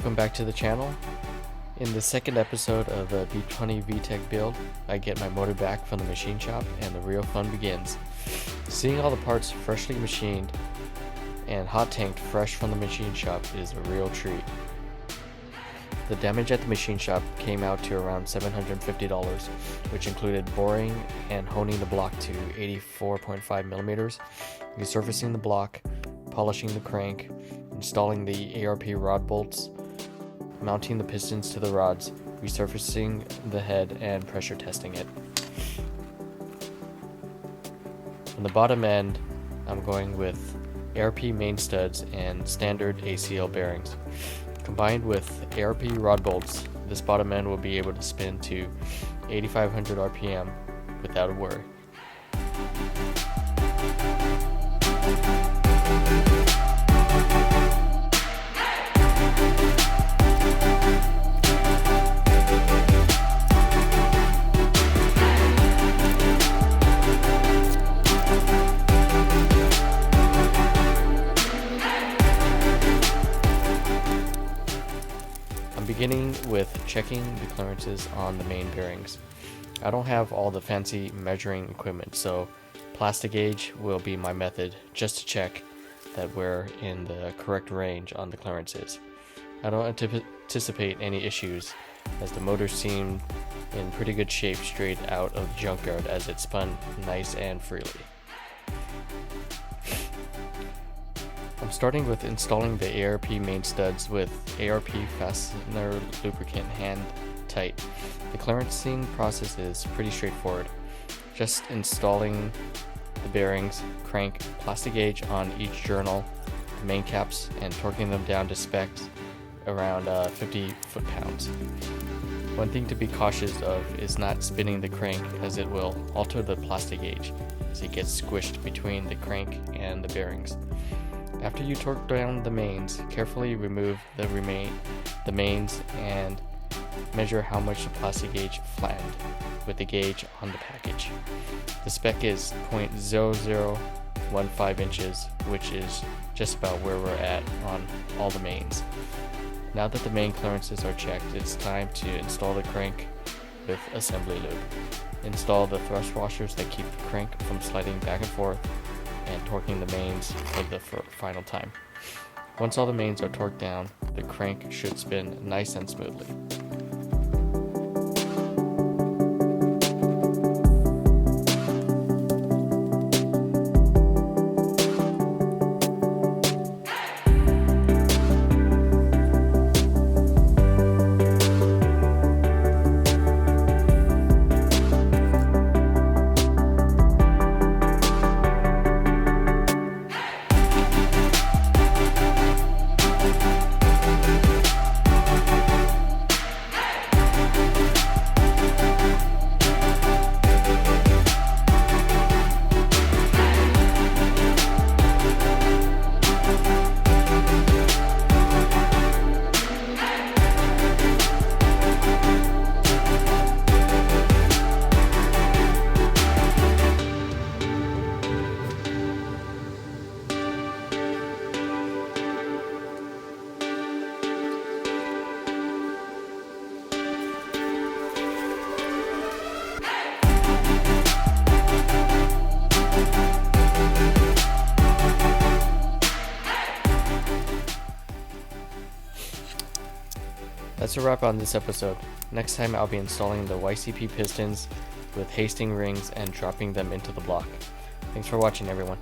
Welcome back to the channel. In the second episode of the B20Vtec build, I get my motor back from the machine shop and the real fun begins. Seeing all the parts freshly machined and hot tanked fresh from the machine shop is a real treat. The damage at the machine shop came out to around $750, which included boring and honing the block to 84.5 millimeters, resurfacing the block, polishing the crank, installing the ARP rod bolts, mounting the pistons to the rods, resurfacing the head, and pressure testing it. On the bottom end, I'm going with ARP main studs and standard ACL bearings. Combined with ARP rod bolts, this bottom end will be able to spin to 8,500 RPM without a worry. I'm beginning with checking the clearances on the main bearings. I don't have all the fancy measuring equipment, so plastic gauge will be my method just to check that we're in the correct range on the clearances. I don't anticipate any issues, as the motor seemed in pretty good shape straight out of the junkyard as it spun nice and freely. I'm starting with installing the ARP main studs with ARP fastener lubricant hand tight. The clearancing process is pretty straightforward. Just installing the bearings, crank, plastic gauge on each journal, the main caps, and torquing them down to specs around 50 foot-pounds. One thing to be cautious of is not spinning the crank, as it will alter the plastic gauge as it gets squished between the crank and the bearings. After you torque down the mains, carefully remove the mains and measure how much the plastic gauge flattened with the gauge on the package. The spec is 0.0015 inches, which is just about where we're at on all the mains. Now that the main clearances are checked, it's time to install the crank with assembly lube. Install the thrust washers that keep the crank from sliding back and forth, and torquing the mains for the final time. Once all the mains are torqued down, the crank should spin nice and smoothly. That's a wrap on this episode. Next time I'll be installing the YCP pistons with Hastings rings and dropping them into the block. Thanks for watching, everyone.